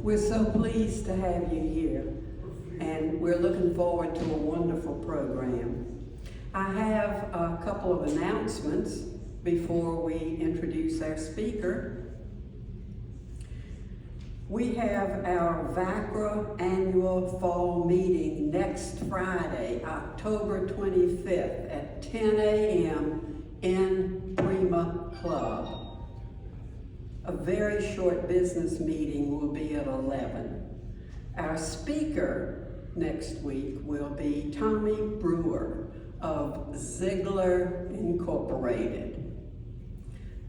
We're so pleased to have you here, and we're looking forward to a wonderful program. I have a couple of announcements before we introduce our speaker. We have our VaCCRA annual fall meeting next Friday, October 25th at 10 a.m. in Prima Club. A very short business meeting will be at 11. Our speaker next week will be Tommy Brewer of Ziegler Incorporated.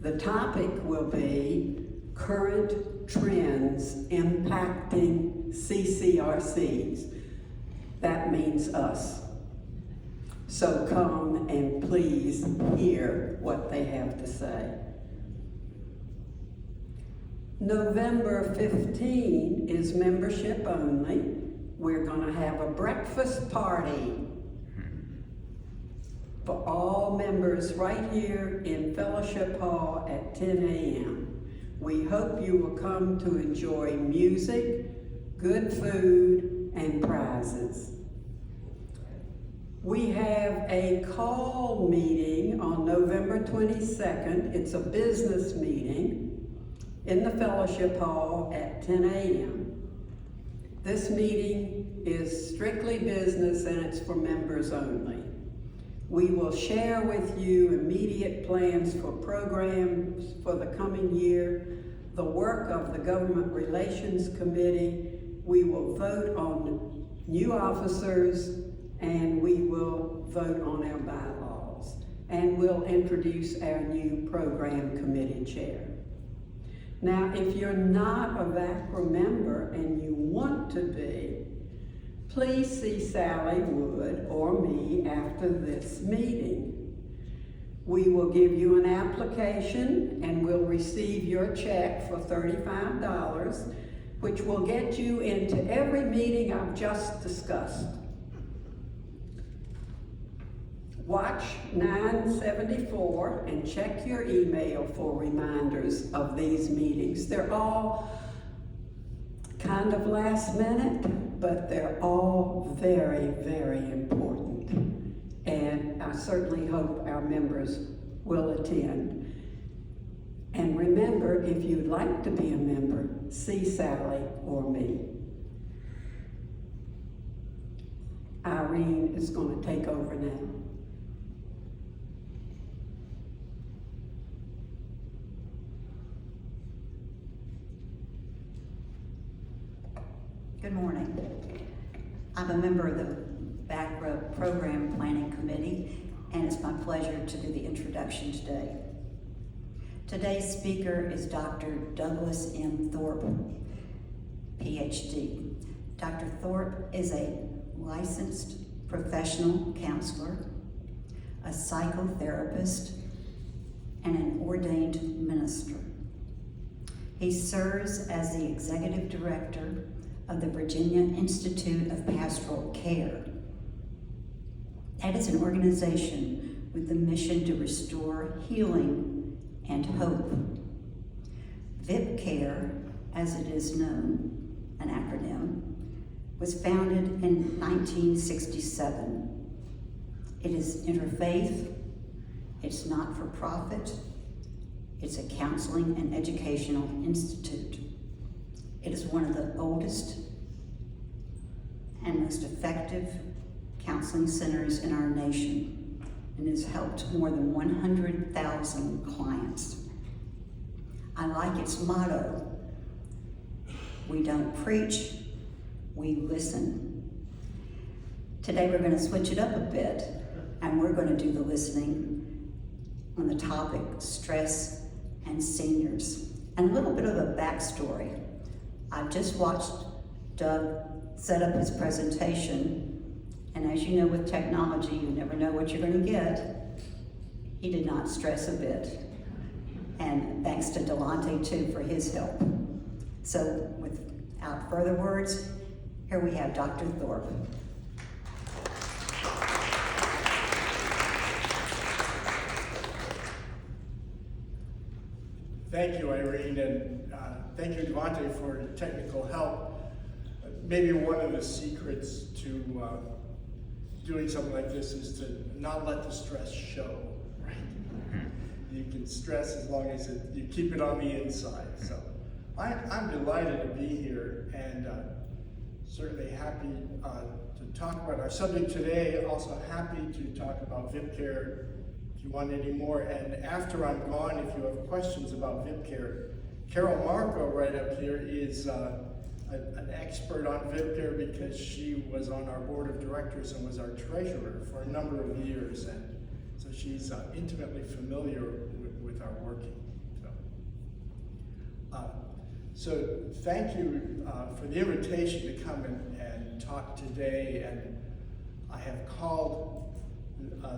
The topic will be current trends impacting CCRCs. That means us. So come and please hear what they have to say. November 15 is membership only. We're going to have a breakfast party for all members right here in Fellowship Hall at 10 a.m. We hope you will come to enjoy music, good food, and prizes. We have a call meeting on November 22nd. It's a business meeting in the Fellowship Hall at 10 a.m. This meeting is strictly business and it's for members only. We will share with you immediate plans for programs for the coming year, the work of the Government Relations Committee. We will vote on new officers, and we will vote on our bylaws. And we'll introduce our new program committee chair. Now, if you're not a VaCCRA member and you want to be, please see Sally Wood or me after this meeting. We will give you an application and we'll receive your check for $35, which will get you into every meeting I've just discussed. Watch 974 and check your email for reminders of these meetings. They're all kind of last minute, but they're all very, very important. And I certainly hope our members will attend. And remember, if you'd like to be a member, see Sally or me. Irene is going to take over now. Good morning. I'm a member of the VaCCRA Program Planning Committee, and it's my pleasure to do the introduction today. Today's speaker is Dr. Douglas M. Thorpe, PhD. Dr. Thorpe is a licensed professional counselor, a psychotherapist, and an ordained minister. He serves as the executive director of the Virginia Institute of Pastoral Care. That is an organization with the mission to restore healing and hope. VaCCRA, as it is known, an acronym, was founded in 1967. It is interfaith, it's not for profit, it's a counseling and educational institute. It is one of the oldest and most effective counseling centers in our nation and has helped more than 100,000 clients. I like its motto, we don't preach, we listen. Today we're going to switch it up a bit and we're going to do the listening on the topic stress and seniors. And a little bit of a backstory. I've just watched Doug set up his presentation, and as you know with technology, you never know what you're going to get. He did not stress a bit, and thanks to Delonte too for his help. So without further words, here we have Dr. Thorpe. Thank you, Irene, and thank you, Devante, for technical help. Maybe one of the secrets to doing something like this is to not let the stress show, right? You can stress as long as you keep it on the inside. So I'm delighted to be here and certainly happy to talk about our subject today. Also happy to talk about VaCCRA if you want any more. And after I'm gone, if you have questions about VaCCRA, Carol Marco right up here is an expert on VaCCRA because she was on our board of directors and was our treasurer for a number of years, and so she's intimately familiar with our working. So thank you for the invitation to come and talk today, and I have called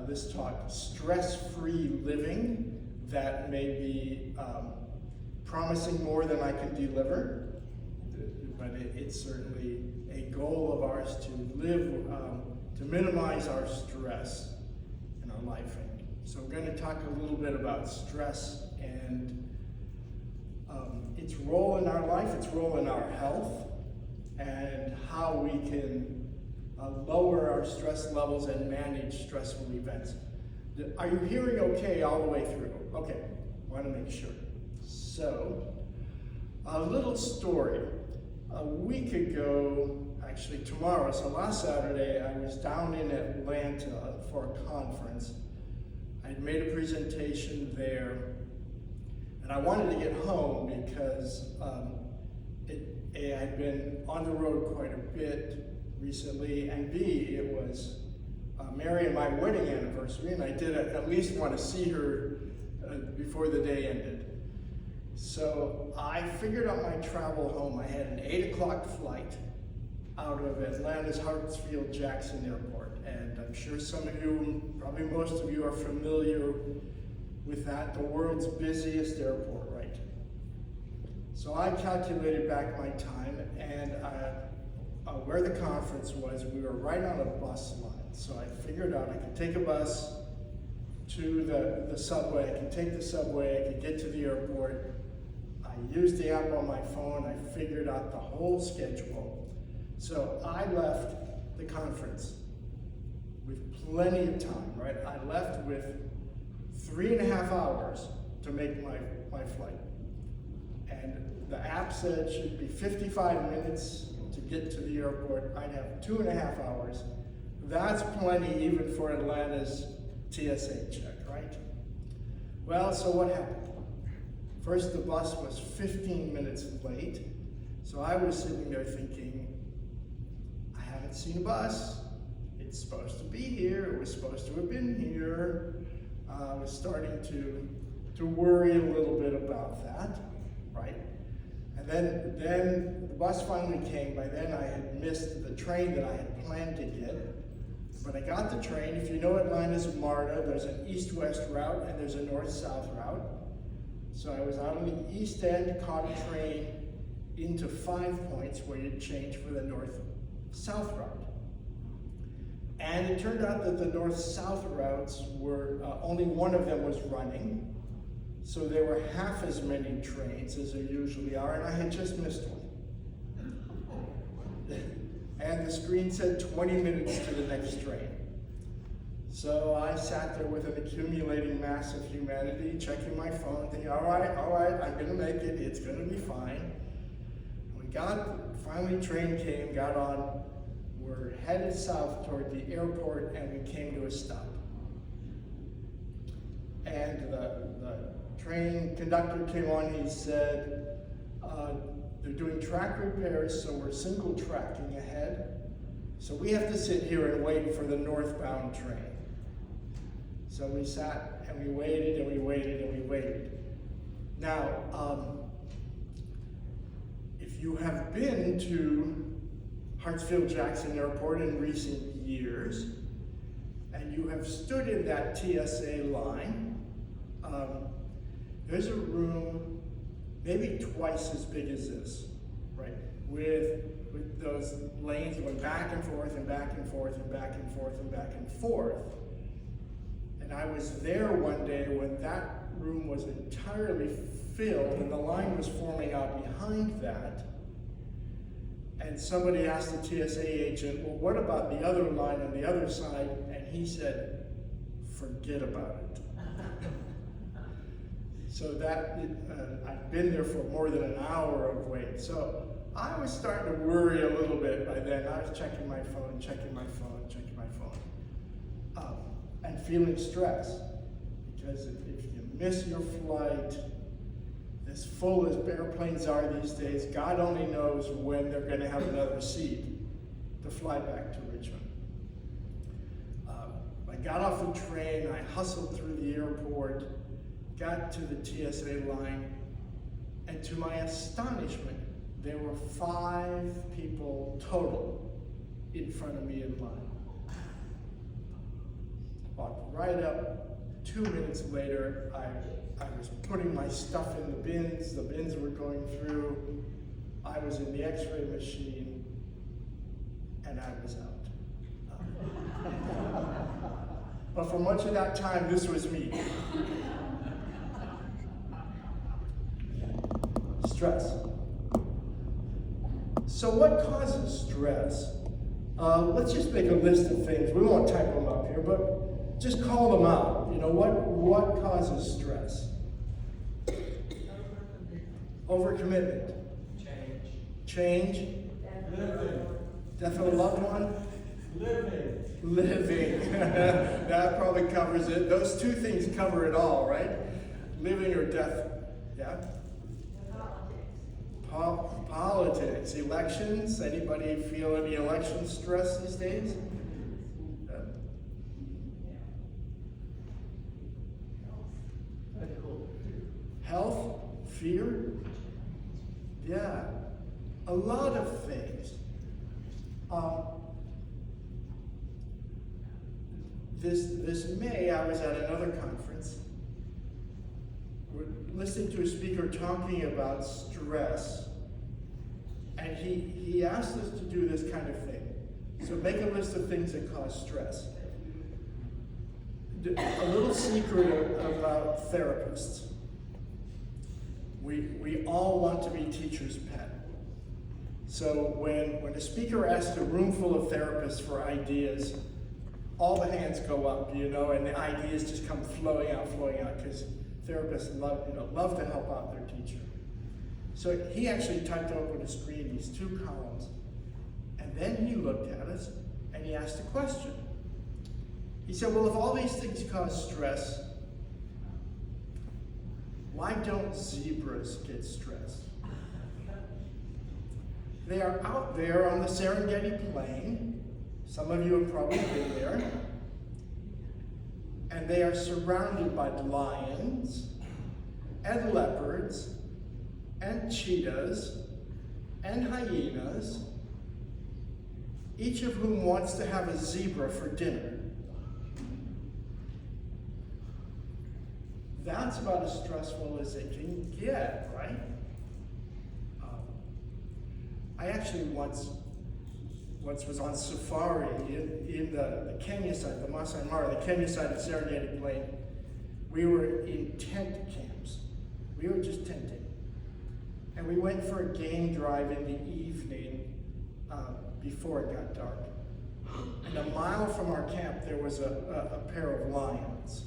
this talk Stress-Free Living. That may be promising more than I can deliver, but it's certainly a goal of ours to live, to minimize our stress in our life. And so we're going to talk a little bit about stress and its role in our life, its role in our health, and how we can lower our stress levels and manage stressful events. Are you hearing okay all the way through? Okay, want to make sure. So, a little story. A week ago, actually tomorrow, so last Saturday, I was down in Atlanta for a conference. I'd made a presentation there, and I wanted to get home because A, I'd been on the road quite a bit recently, and B, it was Mary and my wedding anniversary, and I did at least want to see her before the day ended. So I figured out my travel home. I had an 8 o'clock flight out of Atlanta's Hartsfield-Jackson Airport, and I'm sure some of you, probably most of you, are familiar with that, the world's busiest airport, right? So I calculated back my time, and where the conference was, we were right on a bus line. So I figured out I could take a bus to the subway, I could take the subway, I could get to the airport. I used the app on my phone, I figured out the whole schedule. So I left the conference with plenty of time, right? I left with 3.5 hours to make my flight. And the app said it should be 55 minutes to get to the airport. I'd have 2.5 hours. That's plenty even for Atlanta's TSA check, right? Well, so what happened? First, the bus was 15 minutes late. So I was sitting there thinking, I haven't seen a bus. It's supposed to be here. It was supposed to have been here. I was starting to worry a little bit about that, right? And then the bus finally came. By then I had missed the train that I had planned to get. But I got the train. If you know Atlanta's MARTA, there's an east-west route and there's a north-south route. So I was out on the east end, caught a train into 5 Points where you'd change for the north-south route. And it turned out that the north-south routes were, only one of them was running. So there were half as many trains as there usually are, and I had just missed one. And the screen said 20 minutes to the next train. So I sat there with an accumulating mass of humanity, checking my phone, thinking, all right, I'm gonna make it, it's gonna be fine. Finally train came, got on, we're headed south toward the airport, and we came to a stop. And the train conductor came on, he said, they're doing track repairs, so we're single tracking ahead. So we have to sit here and wait for the northbound train. So we sat and we waited and we waited and we waited. Now, if you have been to Hartsfield-Jackson Airport in recent years, and you have stood in that TSA line, there's a room maybe twice as big as this, right? With those lanes going back and forth and back and forth and back and forth and back and forth. And I was there one day when that room was entirely filled, and the line was forming out behind that. And somebody asked the TSA agent, well, what about the other line on the other side? And he said, forget about it. So that, I'd been there for more than an hour of wait. So I was starting to worry a little bit by then. I was checking my phone, and feeling stressed. Because if you miss your flight, as full as airplanes are these days, God only knows when they're going to have another seat to fly back to Richmond. I got off the train, I hustled through the airport, got to the TSA line, and to my astonishment, there were 5 people total in front of me in line. Walked right up. 2 minutes later, I was putting my stuff in the bins were going through, I was in the x-ray machine, and I was out. But for much of that time, this was me. Stress. So what causes stress? Let's just make a list of things. We won't type them up here, but just call them out. You know, what causes stress? Overcommitment. Change. Death of a loved one? Living. That probably covers it. Those 2 things cover it all, right? Living or death. Yeah? Politics. Elections. Anybody feel any election stress these days? Health, fear, yeah, a lot of things. This May, I was at another conference. We're listening to a speaker talking about stress, and he asked us to do this kind of thing. So make a list of things that cause stress. A little secret about therapists. We all want to be teacher's pet. So when a speaker asks a room full of therapists for ideas, all the hands go up, you know, and the ideas just come flowing out, because therapists love to help out their teacher. So he actually typed up on a screen these 2 columns, and then he looked at us and he asked a question. He said, well, if all these things cause stress, why don't zebras get stressed? They are out there on the Serengeti Plain. Some of you have probably been there. And they are surrounded by lions and leopards and cheetahs and hyenas, each of whom wants to have a zebra for dinner. That's about as stressful as it can get, right? I actually once was on safari in the Kenya side, the Masai Mara, the Kenya side of Serengeti Plain. We were in tent camps. We were just tenting. And we went for a game drive in the evening before it got dark. And a mile from our camp, there was a pair of lions.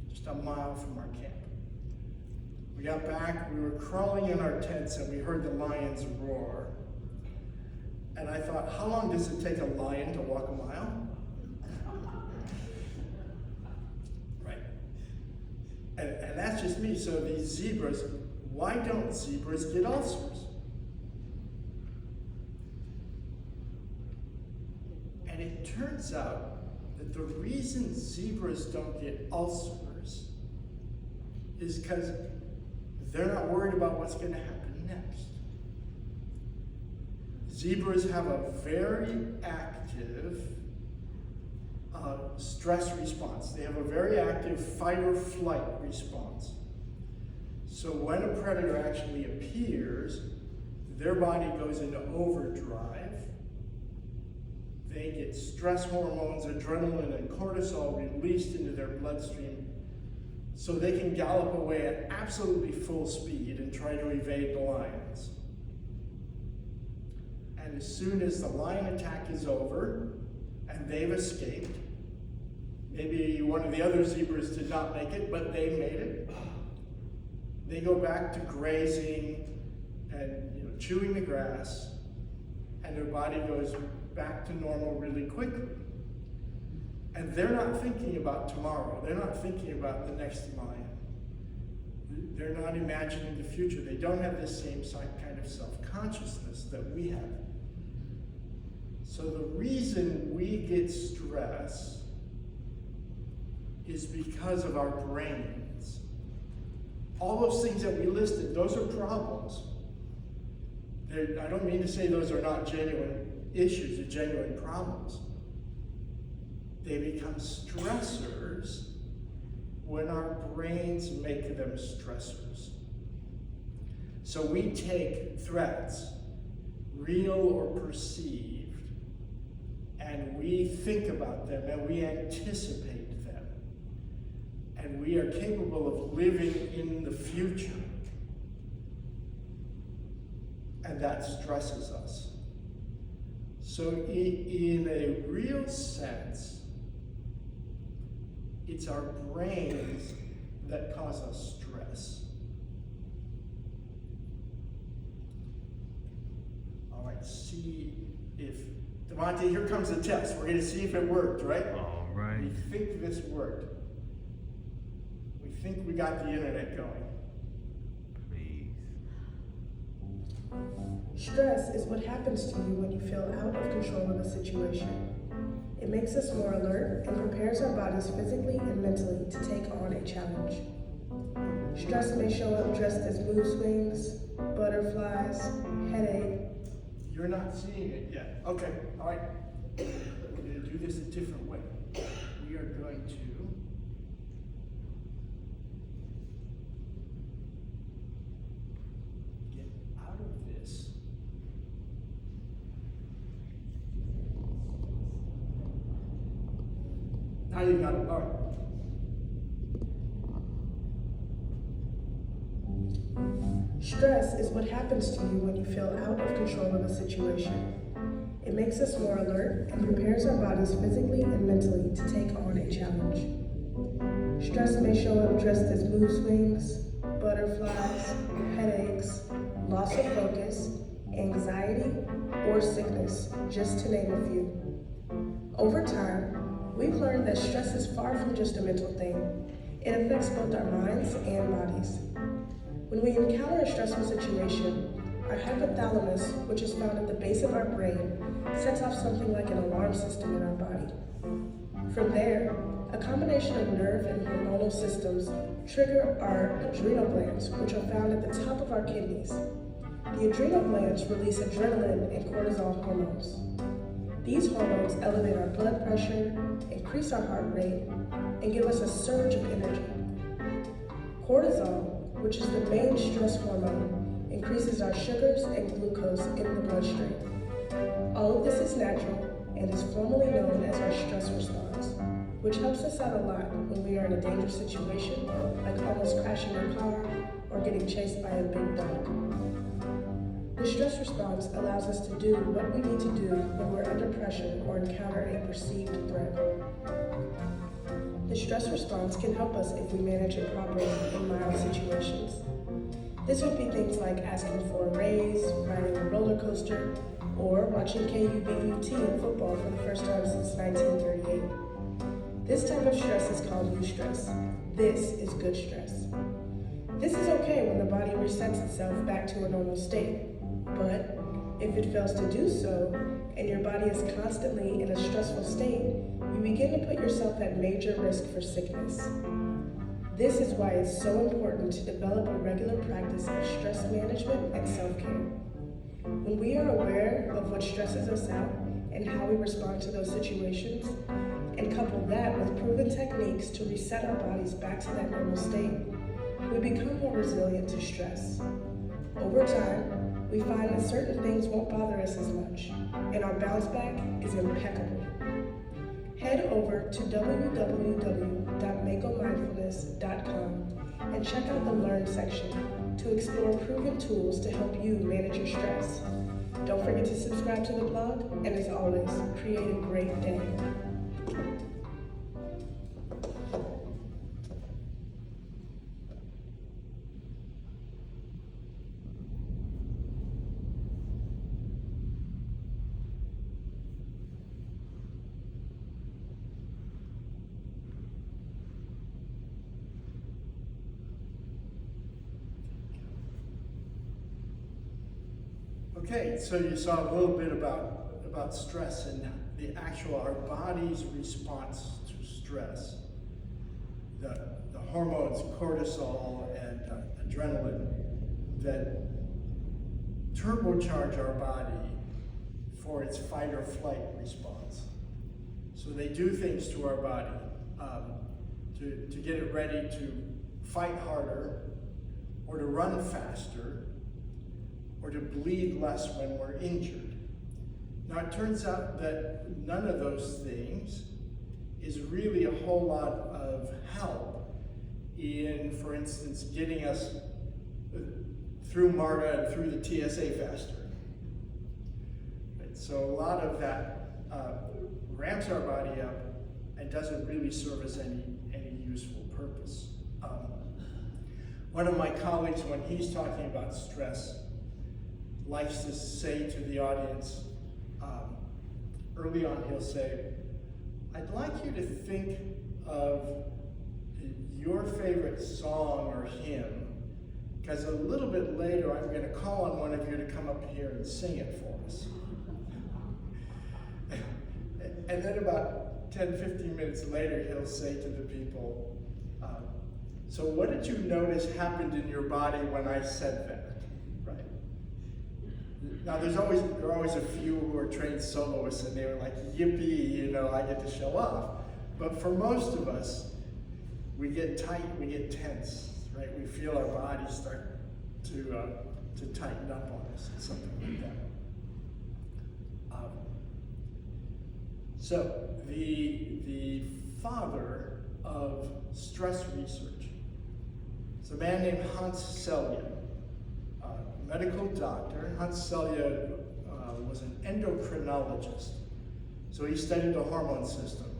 Just a mile from our camp. We got back, we were crawling in our tents, and we heard the lions roar. And I thought, how long does it take a lion to walk a mile? Right. And that's just me. So these zebras, why don't zebras get ulcers? And it turns out that the reason zebras don't get ulcers is because they're not worried about what's going to happen next. Zebras have a very active stress response. They have a very active fight or flight response. So when a predator actually appears, their body goes into overdrive. They get stress hormones, adrenaline, and cortisol released into their bloodstream so they can gallop away at absolutely full speed and try to evade the lions. And as soon as the lion attack is over and they've escaped, maybe one of the other zebras did not make it, but they made it, they go back to grazing and chewing the grass, and their body goes back to normal really quickly. And they're not thinking about tomorrow. They're not thinking about the next lion. They're not imagining the future. They don't have this same kind of self-consciousness that we have. So the reason we get stress is because of our brains. All those things that we listed, those are problems. I don't mean to say those are not genuine issues or genuine problems. They become stressors when our brains make them stressors. So we take threats, real or perceived, and we think about them and we anticipate them. And we are capable of living in the future. And that stresses us. So in a real sense, it's our brains that cause us stress. All right, see if, Devontae, here comes the test. We're going to see if it worked, right? All right. We think this worked. We think we got the internet going. Please. Stress is what happens to you when you feel out of control of a situation. It makes us more alert and prepares our bodies physically and mentally to take on a challenge. Stress may show up dressed as mood swings, butterflies, headache. You're not seeing it yet. Okay, all right. We're going to do this a different way. We are going to get out of this. Now you got it. All right. Stress is what happens to you when you feel out of control of a situation. It makes us more alert and prepares our bodies physically and mentally to take on a challenge. Stress may show up dressed as mood swings, butterflies, headaches, loss of focus, anxiety, or sickness, just to name a few. Over time, we've learned that stress is far from just a mental thing. It affects both our minds and bodies. When we encounter a stressful situation, our hypothalamus, which is found at the base of our brain, sets off something like an alarm system in our body. From there, a combination of nerve and hormonal systems trigger our adrenal glands, which are found at the top of our kidneys. The adrenal glands release adrenaline and cortisol hormones. These hormones elevate our blood pressure, increase our heart rate, and give us a surge of energy. Cortisol, which is the main stress hormone, increases our sugars and glucose in the bloodstream. All of this is natural and is formally known as our stress response, which helps us out a lot when we are in a dangerous situation, like almost crashing a car or getting chased by a big dog. The stress response allows us to do what we need to do when we're under pressure or encounter a perceived threat. The stress response can help us if we manage it properly in mild situations. This would be things like asking for a raise, riding a roller coaster, or watching KU-BUT in football for the first time since 1938. This type of stress is called eustress. This is good stress. This is okay when the body resets itself back to a normal state, but if it fails to do so, and your body is constantly in a stressful state, you begin to put yourself at major risk for sickness. This is why it's so important to develop a regular practice of stress management and self-care. When we are aware of what stresses us out and how we respond to those situations, and couple that with proven techniques to reset our bodies back to that normal state, we become more resilient to stress. Over time, we find that certain things won't bother us as much, and our bounce back is impeccable. Head over to www.makomindfulness.com and check out the Learn section to explore proven tools to help you manage your stress. Don't forget to subscribe to the blog, and as always, create a great day. Okay, so you saw a little bit about stress and our body's response to stress. The hormones, cortisol and adrenaline, that turbocharge our body for its fight or flight response. So they do things to our body to get it ready to fight harder, or to run faster, or to bleed less when we're injured. Now it turns out that none of those things is really a whole lot of help in, for instance, getting us through MARTA and through the TSA faster. Right? So a lot of that ramps our body up and doesn't really serve us any useful purpose. One of my colleagues, when he's talking about stress, likes to say to the audience, early on he'll say, I'd like you to think of your favorite song or hymn, because a little bit later I'm going to call on one of you to come up here and sing it for us. And then about 10, 15 minutes later he'll say to the people, so what did you notice happened in your body when I said that? Now there are always a few who are trained soloists and they're like, yippee, I get to show off. But for most of us, we get tight, we get tense, right? We feel our bodies start to tighten up on us, something like that. So the father of stress research is a man named Hans Selye. Medical doctor. Hans Selye was an endocrinologist, so he studied the hormone system.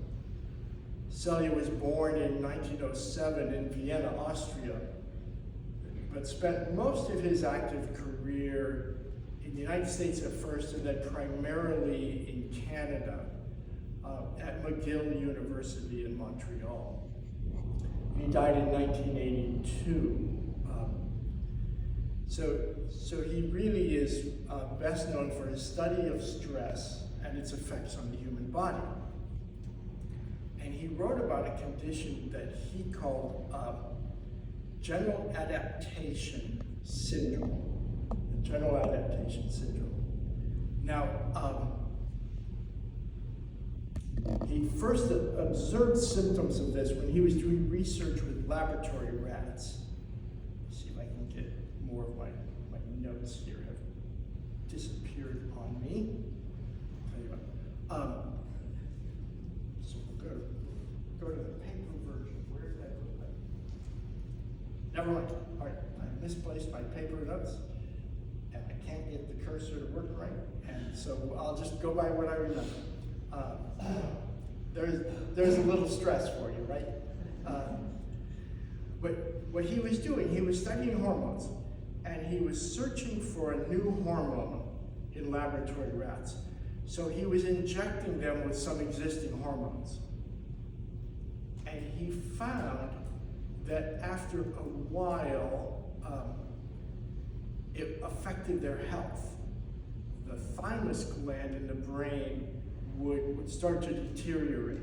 Selye was born in 1907 in Vienna, Austria, but spent most of his active career in the United States at first, and then primarily in Canada, at McGill University in Montreal. He died in 1982. So he really is best known for his study of stress and its effects on the human body. And he wrote about a condition that he called general adaptation syndrome. General adaptation syndrome. Now, he first observed symptoms of this when he was doing research with laboratory rats. Let's see if I can get more of my notes here have disappeared on me. Tell you what. So we'll go to the paper version. Where did I put that? Never mind. All right, I misplaced my paper notes, and I can't get the cursor to work right, and so I'll just go by what I remember. There's a little stress for you, right? What he was doing, he was studying hormones, and he was searching for a new hormone in laboratory rats. So he was injecting them with some existing hormones. And he found that after a while, it affected their health. The thymus gland in the brain would start to deteriorate.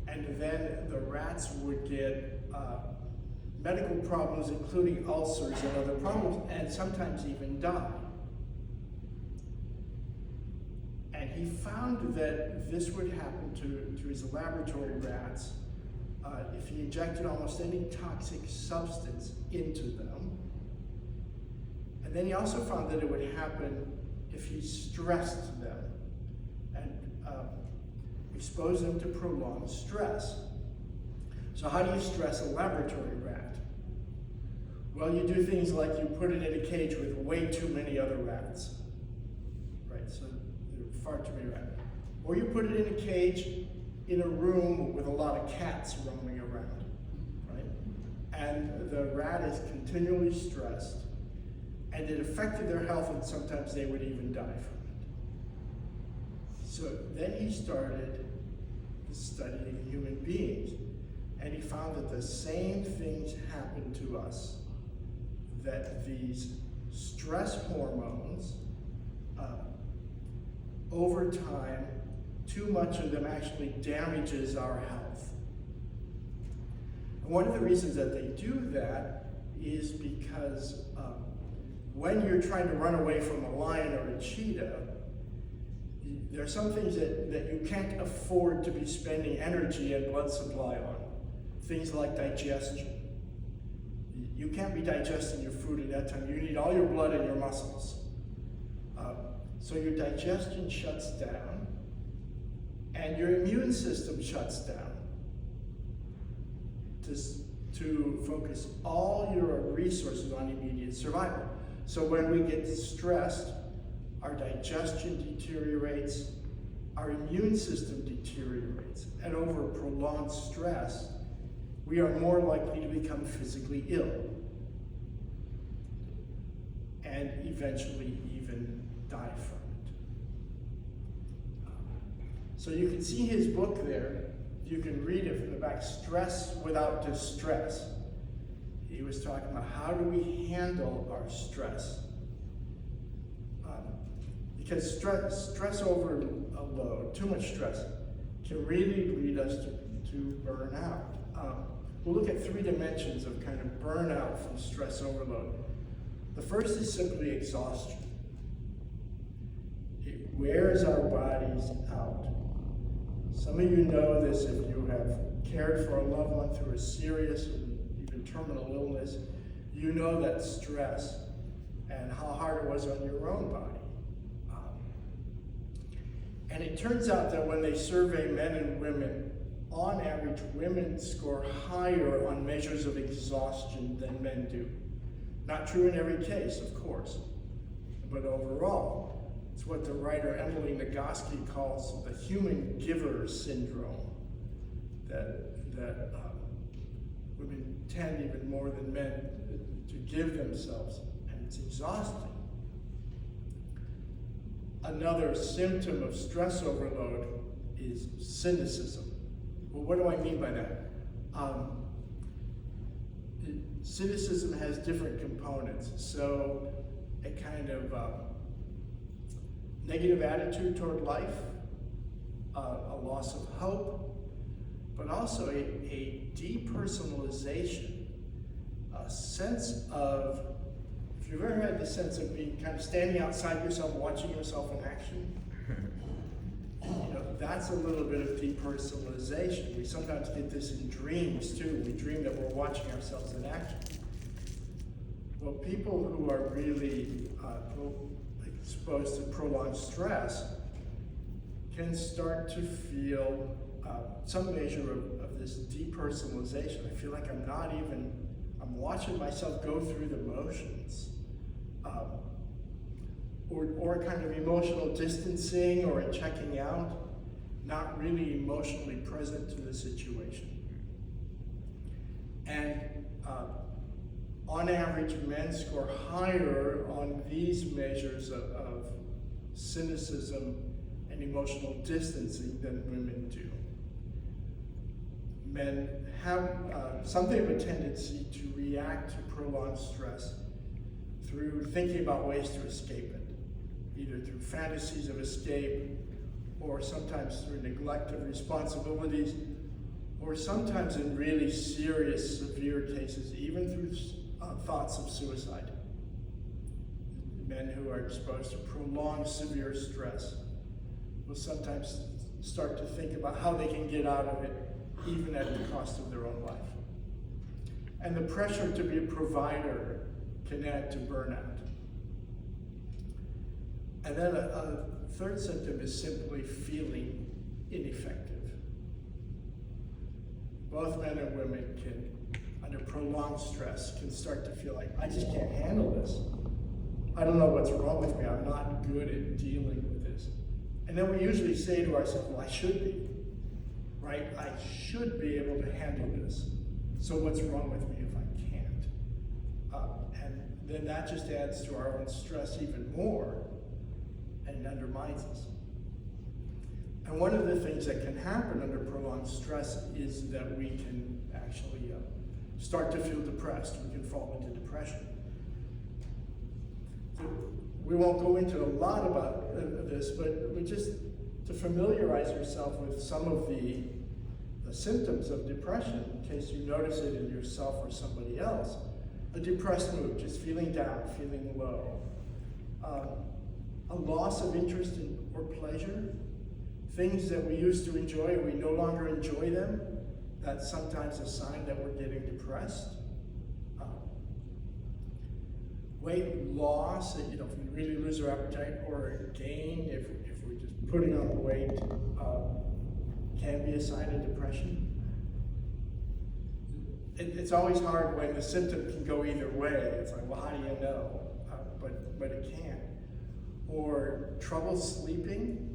And then the rats would get medical problems, including ulcers and other problems, and sometimes even die. And he found that this would happen to his laboratory rats if he injected almost any toxic substance into them. And then he also found that it would happen if he stressed them. And expose them to prolonged stress. So how do you stress a laboratory rat? Well, you do things like you put it in a cage with way too many other rats, right? So there are far too many rats. Or you put it in a cage in a room with a lot of cats roaming around, right? And the rat is continually stressed, and it affected their health, and sometimes they would even die from it. So then he started studying human beings, and he found that the same things happen to us, that these stress hormones, over time, too much of them actually damages our health. And one of the reasons that they do that is because when you're trying to run away from a lion or a cheetah, there are some things that you can't afford to be spending energy and blood supply on. Things like digestion. You can't be digesting your food at that time. You need all your blood and your muscles. So your digestion shuts down, and your immune system shuts down to focus all your resources on immediate survival. So when we get stressed, our digestion deteriorates, our immune system deteriorates, and over prolonged stress, we are more likely to become physically ill and eventually even die from it. So you can see his book there. You can read it from the back, Stress Without Distress. He was talking about how do we handle our stress. Because stress overload, too much stress, can really lead us to burn out. We'll look at 3 dimensions of kind of burnout from stress overload. The first is simply exhaustion. It wears our bodies out. Some of you know this if you have cared for a loved one through a serious or even terminal illness. You know that stress and how hard it was on your own body. And it turns out that when they survey men and women, on average, women score higher on measures of exhaustion than men do. Not true in every case, of course, but overall, it's what the writer Emily Nagoski calls the human giver syndrome, that women tend even more than men to give themselves, and it's exhausting. Another symptom of stress overload is cynicism. Well, what do I mean by that? Cynicism has different components. So a kind of negative attitude toward life, a loss of hope, but also a depersonalization, a sense of, if you've ever had the sense of being kind of standing outside yourself, watching yourself in action, that's a little bit of depersonalization. We sometimes get this in dreams too. We dream that we're watching ourselves in action. Well, people who are really exposed to prolonged stress can start to feel some measure of this depersonalization. I feel like I'm watching myself go through the motions. Or kind of emotional distancing or a checking out, not really emotionally present to the situation. And on average, men score higher on these measures of cynicism and emotional distancing than women do. Men have something of a tendency to react to prolonged stress through thinking about ways to escape it, either through fantasies of escape, or sometimes through neglect of responsibilities, or sometimes in really serious, severe cases, even through thoughts of suicide. Men who are exposed to prolonged severe stress will sometimes start to think about how they can get out of it, even at the cost of their own life. And the pressure to be a provider can add to burnout. And then a third symptom is simply feeling ineffective. Both men and women can, under prolonged stress, can start to feel like, I just can't handle this. I don't know what's wrong with me. I'm not good at dealing with this. And then we usually say to ourselves, well, I should be, right? I should be able to handle this. So what's wrong with me if I can't? And then that just adds to our own stress even more and undermines us. And one of the things that can happen under prolonged stress is that we can actually start to feel depressed. We can fall into depression. So we won't go into a lot about this, but just to familiarize yourself with some of the symptoms of depression, in case you notice it in yourself or somebody else. A depressed mood, just feeling down, feeling low. A loss of interest in or pleasure. Things that we used to enjoy, we no longer enjoy them. That's sometimes a sign that we're getting depressed. Weight loss, if we really lose our appetite, or gain, if we're just putting on weight, can be a sign of depression. It's always hard when the symptom can go either way. It's like, well, how do you know? But it can. Or trouble sleeping,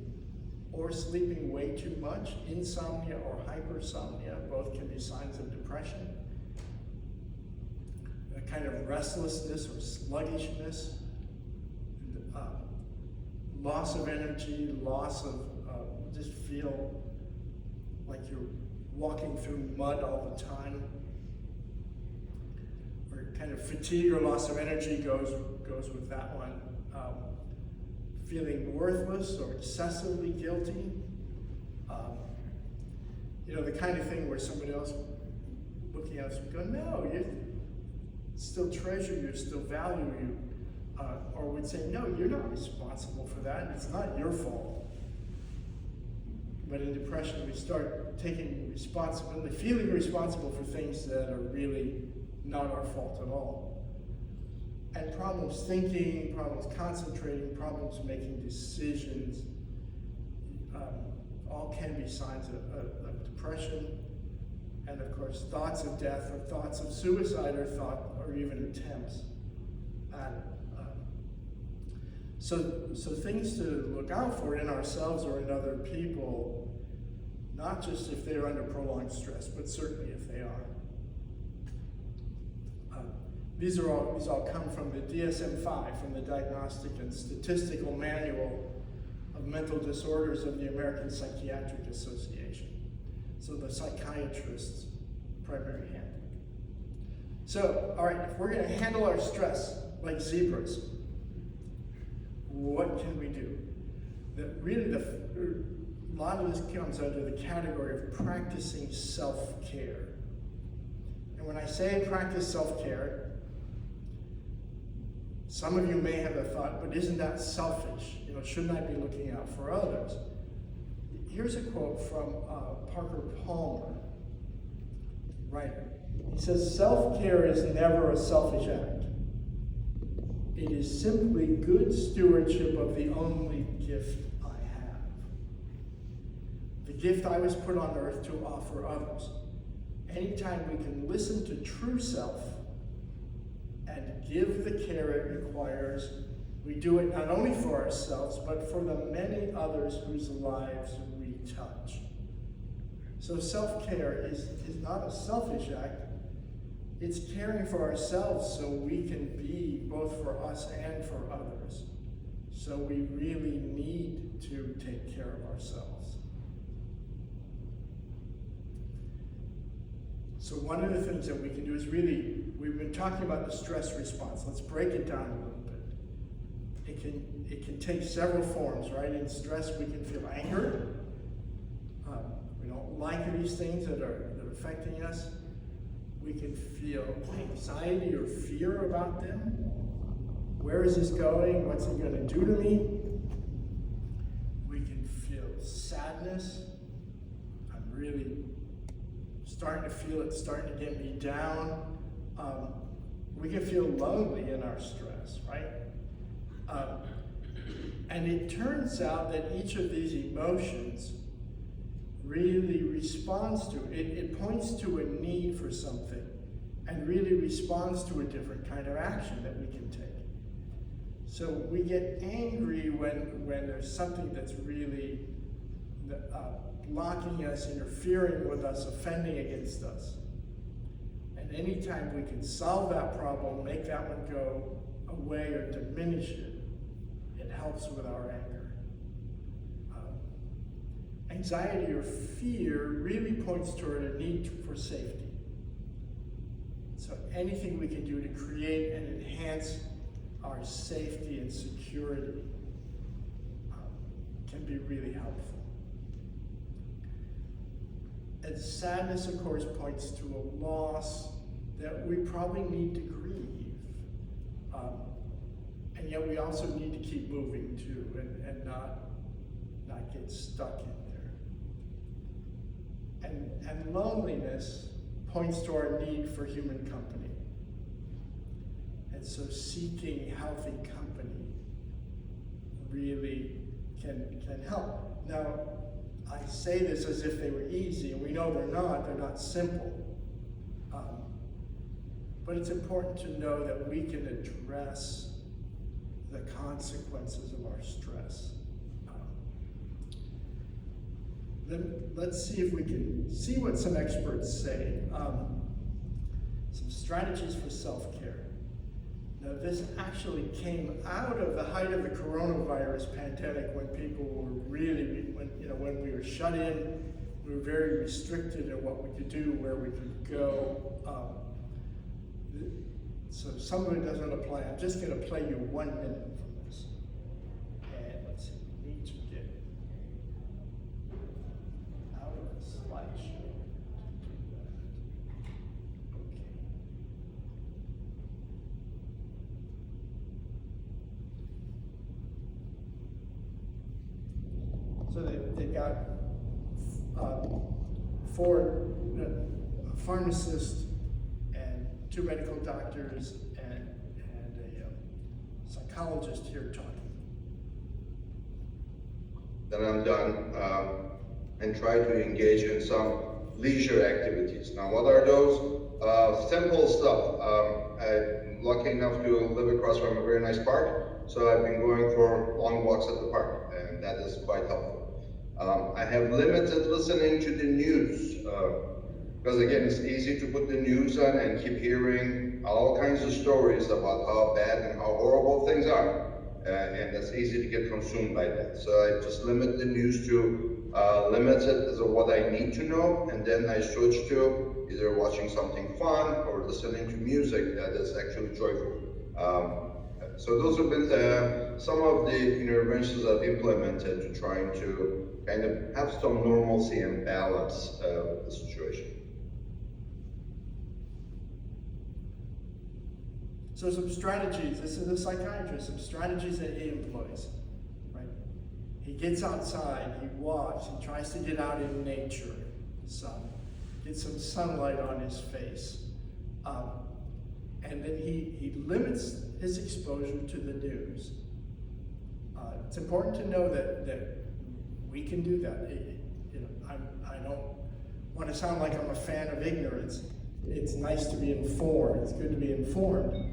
or sleeping way too much, insomnia or hypersomnia, both can be signs of depression. A kind of restlessness or sluggishness, loss of energy, loss of, just feel like you're walking through mud all the time. Or kind of fatigue or loss of energy goes with that one. Feeling worthless or excessively guilty. The kind of thing where somebody else looking at us would go, no, you still treasure you, still value you. Or would say, no, you're not responsible for that. It's not your fault. But in depression, we start taking responsibility, feeling responsible for things that are really not our fault at all. And problems thinking, problems concentrating, problems making decisions, all can be signs of depression. And of course, thoughts of death or thoughts of suicide or even attempts at it. So things to look out for in ourselves or in other people, not just if they're under prolonged stress, but certainly if they are. These all come from the DSM-5, from the Diagnostic and Statistical Manual of Mental Disorders of the American Psychiatric Association. So the psychiatrist's primary handbook. So, all right, if we're going to handle our stress like zebras, what can we do? A lot of this comes under the category of practicing self-care. And when I say practice self-care, some of you may have a thought, but isn't that selfish? Shouldn't I be looking out for others? Here's a quote from Parker Palmer, writer. He says, self-care is never a selfish act. It is simply good stewardship of the only gift I have. The gift I was put on earth to offer others. Anytime we can listen to true self and give the care it requires, we do it not only for ourselves, but for the many others whose lives we touch. So self-care is not a selfish act. It's caring for ourselves so we can be both for us and for others. So we really need to take care of ourselves. So one of the things that we can do is we've been talking about the stress response. Let's break it down a little bit. It can take several forms, right? In stress, we can feel anger. We don't like these things that are affecting us. We can feel anxiety or fear about them. Where is this going? What's it going to do to me? We can feel sadness. I'm really starting to feel it, starting to get me down. We can feel lonely in our stress, right? And it turns out that each of these emotions really responds to. It points to a need for something and really responds to a different kind of action that we can take. So we get angry when there's something that's really blocking us, interfering with us, offending against us. And anytime we can solve that problem, make that one go away or diminish it, it helps with our anger. Anxiety or fear really points toward a need for safety. So anything we can do to create and enhance our safety and security can be really helpful. And sadness, of course, points to a loss that we probably need to grieve. And yet we also need to keep moving too, and not get stuck in there. And loneliness points to our need for human company. And so seeking healthy company really can help. Now, I say this as if they were easy, and we know they're not simple. But it's important to know that we can address the consequences of our stress. Then let's see if we can see what some experts say. Some strategies for self-care. Now, this actually came out of the height of the coronavirus pandemic, when people were really, when we were shut in, we were very restricted in what we could do, where we could go. So some of it doesn't apply. I'm just going to play you 1 minute from this. And let's see, we need to get out of the slideshow to do that. Okay. So they've got 4 pharmacists and 2 medical doctors and a psychologist here talking. Then I'm done and try to engage in some leisure activities. Now, what are those? Simple stuff. I'm lucky enough to live across from a very nice park, so I've been going for long walks at the park, and that is quite helpful. I have limited listening to the news, because again, it's easy to put the news on and keep hearing all kinds of stories about how bad and how horrible things are. And it's easy to get consumed by that. So I just limit the news to limited as of what I need to know, and then I switch to either watching something fun or listening to music that is actually joyful. So those have been some of the interventions I've implemented to trying to kind of have some normalcy and balance with the situation. So some strategies, this is a psychiatrist, some strategies that he employs, right? He gets outside, he walks, he tries to get out in nature, get some sunlight on his face. And then he limits his exposure to the news. It's important to know that we can do that. I don't want to sound like I'm a fan of ignorance. It's nice to be informed. It's good to be informed.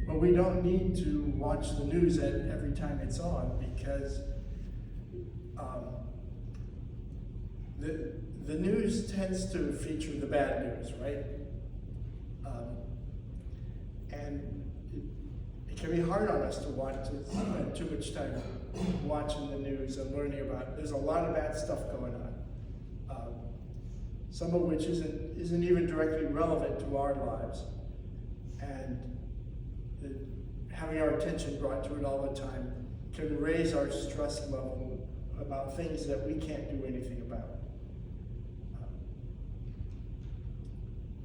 But we don't need to watch the news every time it's on, because the news tends to feature the bad news, right? And it can be hard on us to spend too much time watching the news and learning about it. There's a lot of bad stuff going on, some of which isn't even directly relevant to our lives. And having our attention brought to it all the time can raise our stress level about things that we can't do anything about.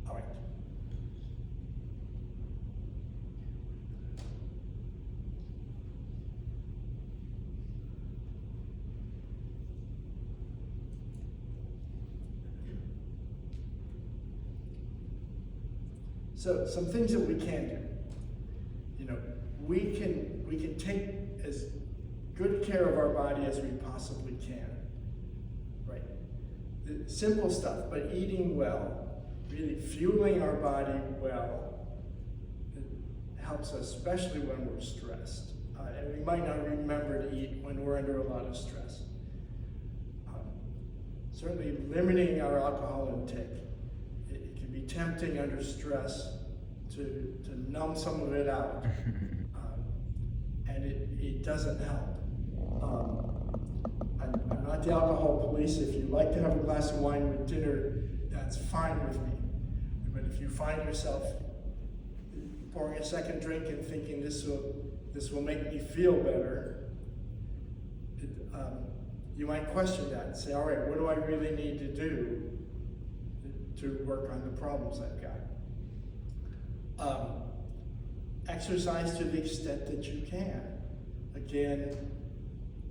All right. So some things that we can do. We can take as good care of our body as we possibly can, right? The simple stuff, but eating well, really fueling our body well, it helps us, especially when we're stressed. And we might not remember to eat when we're under a lot of stress. Certainly limiting our alcohol intake. It can be tempting under stress to numb some of it out. And it doesn't help. I'm not the alcohol police. If you like to have a glass of wine with dinner, that's fine with me. But if you find yourself pouring a second drink and thinking this will make me feel better, you might question that and say, all right, what do I really need to do to work on the problems I've got? Exercise to the extent that you can. Again,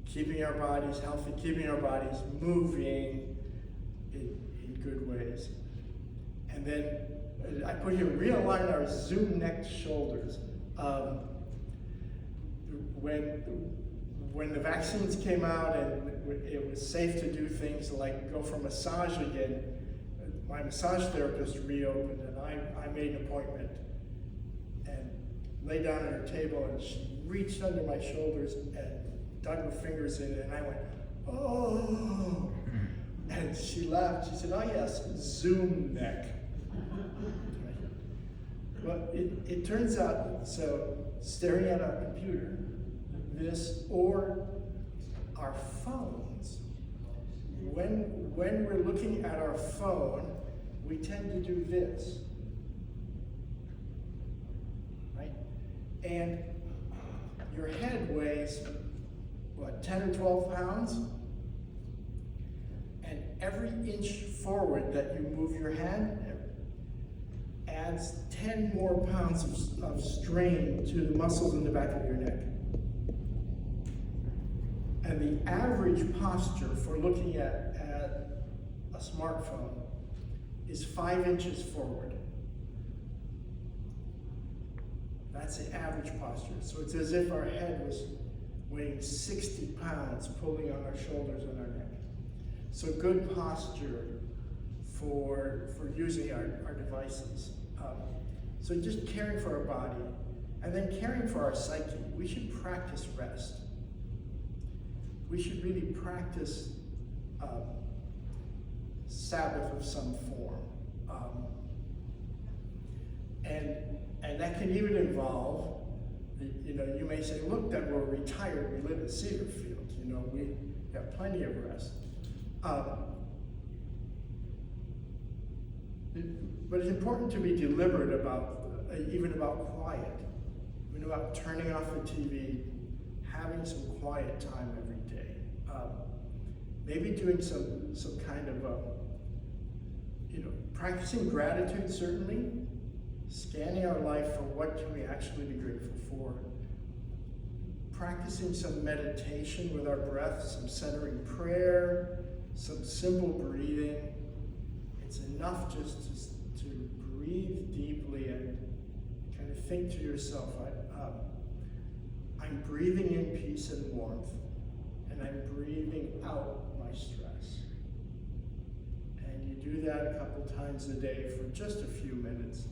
keeping our bodies healthy, keeping our bodies moving in good ways. And then I put here, realign our zoom-necked shoulders. When the vaccines came out and it was safe to do things like go for massage again, my massage therapist reopened and I made an appointment and lay down at her table and she reached under my shoulders and dug her fingers in it and I went, oh, and she laughed. She said, oh yes, zoom neck. Well, it turns out, so staring at our computer, this or our phones, when we're looking at our phone, we tend to do this, right? And your head weighs, what, 10 or 12 pounds? And every inch forward that you move your hand adds 10 more pounds of strain to the muscles in the back of your neck. And the average posture for looking at a smartphone is 5 inches forward. That's the average posture. So it's as if our head was weighing 60 pounds pulling on our shoulders and our neck. So good posture for using our devices. So just caring for our body and then caring for our psyche. We should practice rest. We should really practice Sabbath of some form. And that can even involve, you may say, look, that we're retired, we live in Cedarfield, we have plenty of rest. But it's important to be deliberate even about quiet, even about turning off the TV, having some quiet time every day. Maybe doing some kind of, practicing gratitude, certainly, scanning our life for what can we actually be grateful for. Practicing some meditation with our breath, some centering prayer, some simple breathing. It's enough just to breathe deeply and kind of think to yourself, I'm breathing in peace and warmth, and I'm breathing out my stress. And you do that a couple times a day for just a few minutes.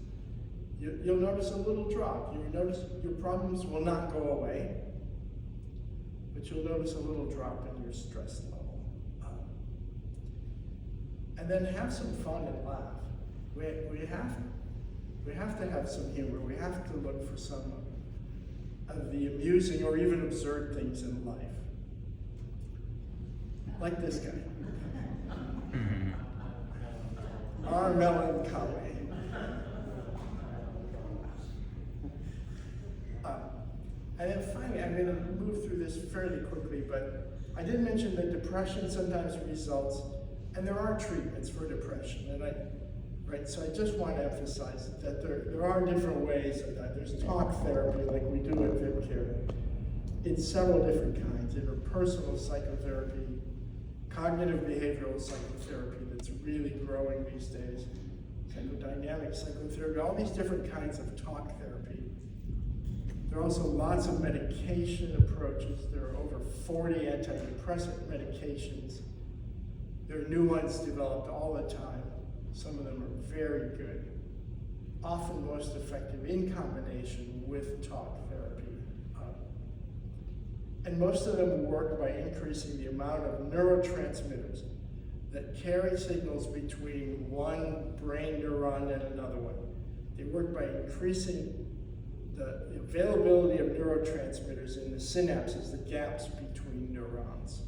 You'll notice a little drop. You'll notice your problems will not go away, but you'll notice a little drop in your stress level. And then have some fun and laugh. We have to have some humor. We have to look for some of the amusing or even absurd things in life. Like this guy. Our melancholy. And then finally, I'm going to move through this fairly quickly, but I did mention that depression sometimes results, and there are treatments for depression, so I just want to emphasize that there are different ways of that. There's talk therapy like we do at VaCCRA. It's several different kinds. Interpersonal psychotherapy, cognitive behavioral psychotherapy that's really growing these days, psychodynamic psychotherapy, all these different kinds of talk therapy. There are also lots of medication approaches. There are over 40 antidepressant medications. There are new ones developed all the time. Some of them are very good, often most effective in combination with talk therapy. And most of them work by increasing the amount of neurotransmitters that carry signals between one brain neuron and another one. They work by increasing the availability of neurotransmitters in the synapses, the gaps between neurons,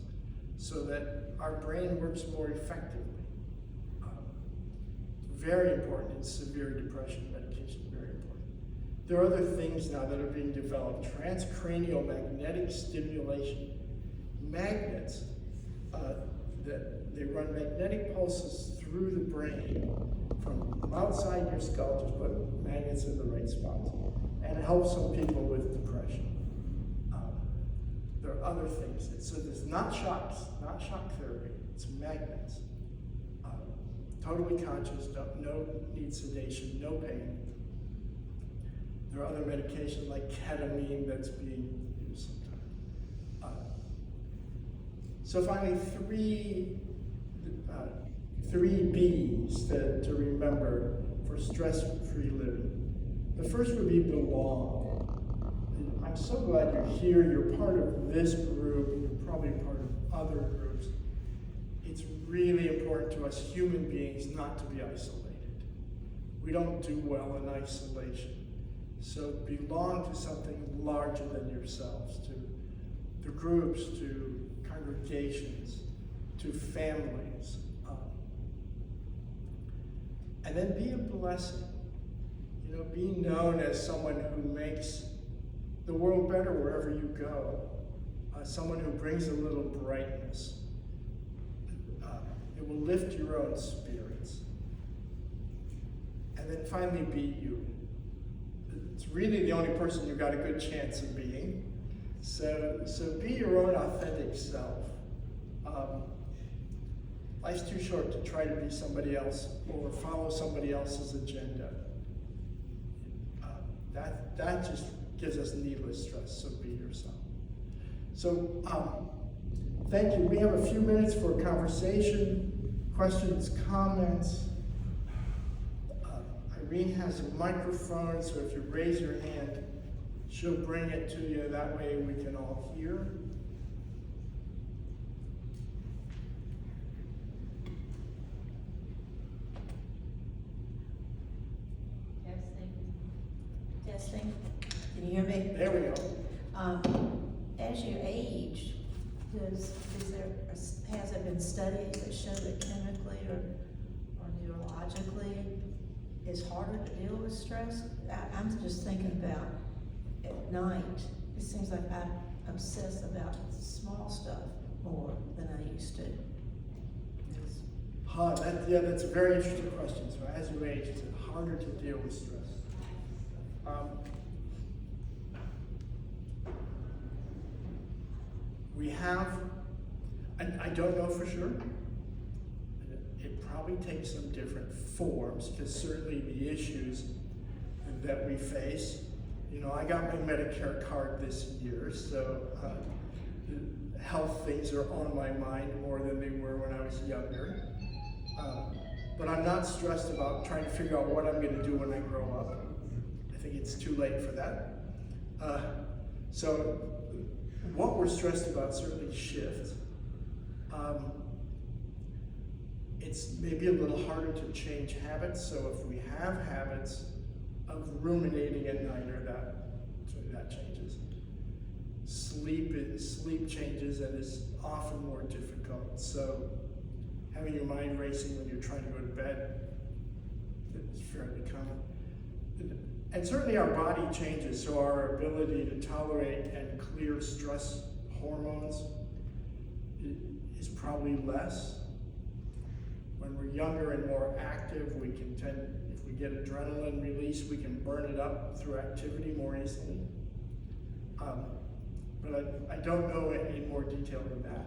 so that our brain works more effectively. Very important in severe depression medication, very important. There are other things now that are being developed. Transcranial magnetic stimulation. Magnets, that they run magnetic pulses through the brain from outside your skull, just put magnets in the right spots. And it helps some people with depression. There are other things. So there's not shocks, not shock therapy, it's magnets. Totally conscious, no need sedation, no pain. There are other medications like ketamine that's being used sometimes. So finally, three B's to remember for stress-free living. The first would be belong. I'm so glad you're here, you're part of this group, you're probably part of other groups. It's really important to us human beings not to be isolated. We don't do well in isolation. So belong to something larger than yourselves, to groups, to congregations, to families. And then be a blessing. You know, be known as someone who makes the world better wherever you go. Someone who brings a little brightness. It will lift your own spirits. And then finally, be you. It's really the only person you've got a good chance of being. So be your own authentic self. Life's too short to try to be somebody else or follow somebody else's agenda. That just gives us needless stress, so be yourself. So thank you. We have a few minutes for conversation, questions, comments. Irene has a microphone, so if you raise your hand, she'll bring it to you. That way we can all hear. Testing. Can you hear me? There we go. As you age, has there been studies that show that chemically or neurologically it's harder to deal with stress? I'm just thinking about at night. It seems like I obsess about small stuff more than I used to. That's a very interesting question. So as you age, is it harder to deal with stress? We have, I don't know for sure. It probably takes some different forms, because certainly the issues that we face, you know, I got my Medicare card this year, so health things are on my mind more than they were when I was younger. But I'm not stressed about trying to figure out what I'm going to do when I grow up. I think it's too late for that. So what we're stressed about certainly shifts. It's maybe a little harder to change habits. So if we have habits of ruminating at night, that changes. Sleep changes and is often more difficult. So having your mind racing when you're trying to go to bed is fairly common. And certainly our body changes, so our ability to tolerate and clear stress hormones is probably less. When we're younger and more active, we can tend, if we get adrenaline release, we can burn it up through activity more easily. But I don't know in more detail than that.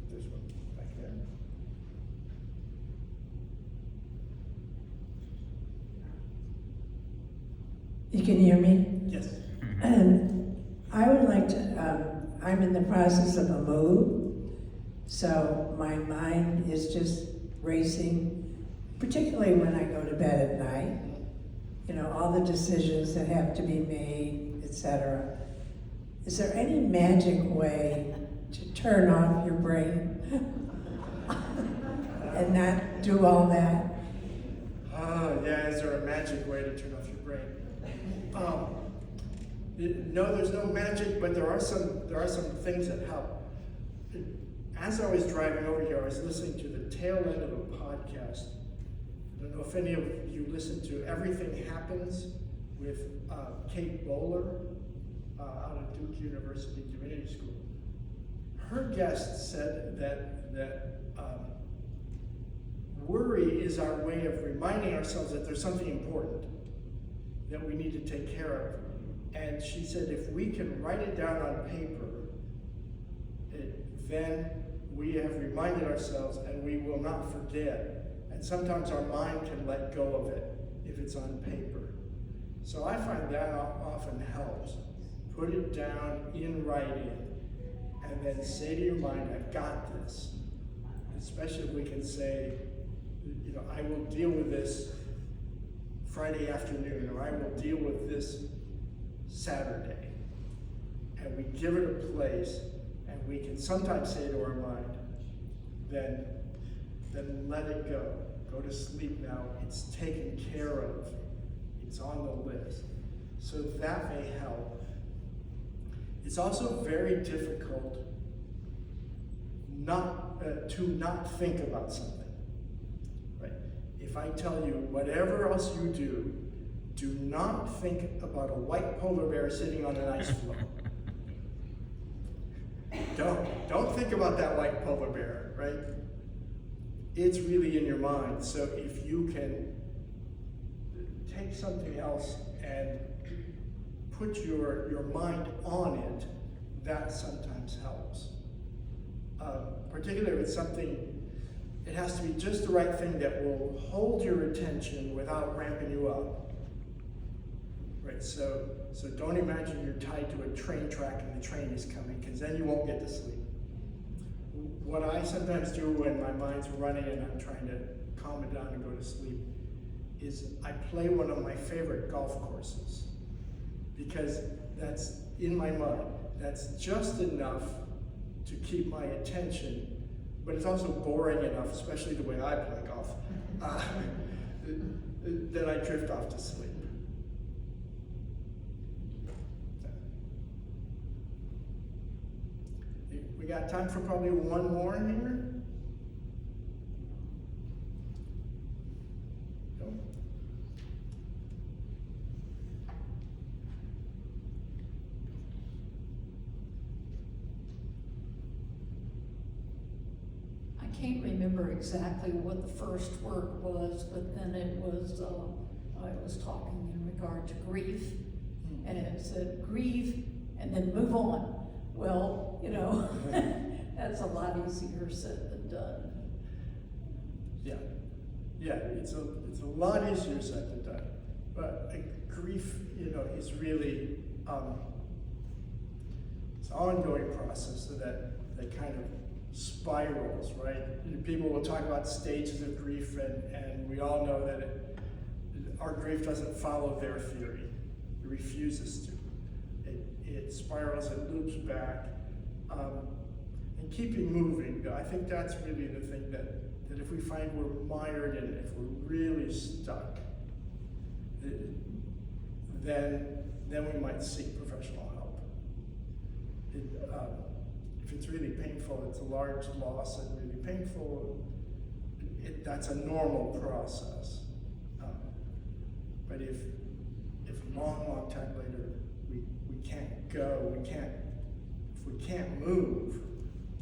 There's one back there. You can hear me? Yes. And I would like to, I'm in the process of a move, so my mind is just racing, particularly when I go to bed at night. You know, all the decisions that have to be made, etc. Is there any magic way to turn off your brain and not do all that? Yeah, is there a magic way to turn off your brain? No, there's no magic, but there are some things that help. As I was driving over here, I was listening to the tail end of a podcast. I don't know if any of you listened to Everything Happens with Kate Bowler out of Duke University Community School. Her guest said that worry is our way of reminding ourselves that there's something important that we need to take care of. And she said if we can write it down on paper, then we have reminded ourselves and we will not forget. And sometimes our mind can let go of it if it's on paper. So I find that often helps. Put it down in writing and then say to your mind, I've got this. Especially if we can say, you know, I will deal with this Friday afternoon, or I will deal with this Saturday. And we give it a place, and we can sometimes say to our mind, then let it go. Go to sleep now. It's taken care of. It's on the list. So that may help. It's also very difficult to not think about something. Right? If I tell you whatever else you do not think about a white polar bear sitting on an ice floe. Don't think about that white polar bear, right? It's really in your mind. So if you can take something else and put your mind on it, that sometimes helps. Particularly with something, it has to be just the right thing that will hold your attention without ramping you up. Right, so don't imagine you're tied to a train track and the train is coming, because then you won't get to sleep. What I sometimes do when my mind's running and I'm trying to calm it down and go to sleep is I play one of my favorite golf courses, because that's in my mind. That's just enough to keep my attention, but it's also boring enough, especially the way I play golf, that I drift off to sleep. We got time for probably one more here. No? I can't remember exactly what the first word was, but then it was, I was talking in regard to grief, and it said grieve and then move on. Well, you know, that's a lot easier said than done. Yeah, it's a lot easier said than done. But grief, you know, is really it's an ongoing process, so that kind of spirals, right? People will talk about stages of grief, and we all know that our grief doesn't follow their theory. It refuses to. It spirals, it loops back, and keeping moving. I think that's really the thing that if we find we're mired in it, if we're really stuck, then we might seek professional help. If it's really painful, it's a large loss and really painful, that's a normal process. But if long time later we can't go, if we can't move,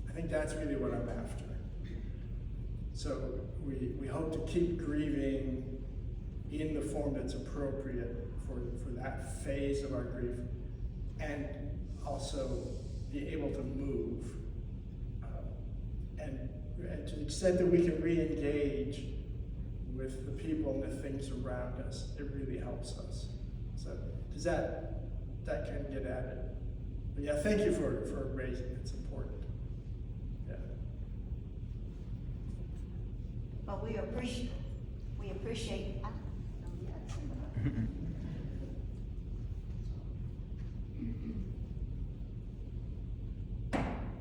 I think that's really what I'm after. So we hope to keep grieving in the form that's appropriate for that phase of our grief, and also be able to move. And to the extent that we can re-engage with the people and the things around us, it really helps us. So does that can get added? But yeah, thank you for raising it. It's important. Yeah. Well, we appreciate.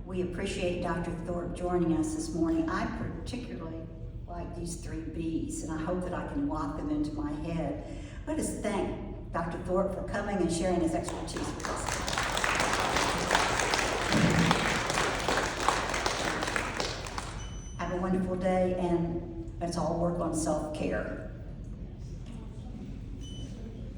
We appreciate Dr. Thorpe joining us this morning. I particularly like these 3 B's, and I hope that I can lock them into my head. Let us thank Dr. Thorpe for coming and sharing his expertise with us. Have a wonderful day, and let's all work on self-care.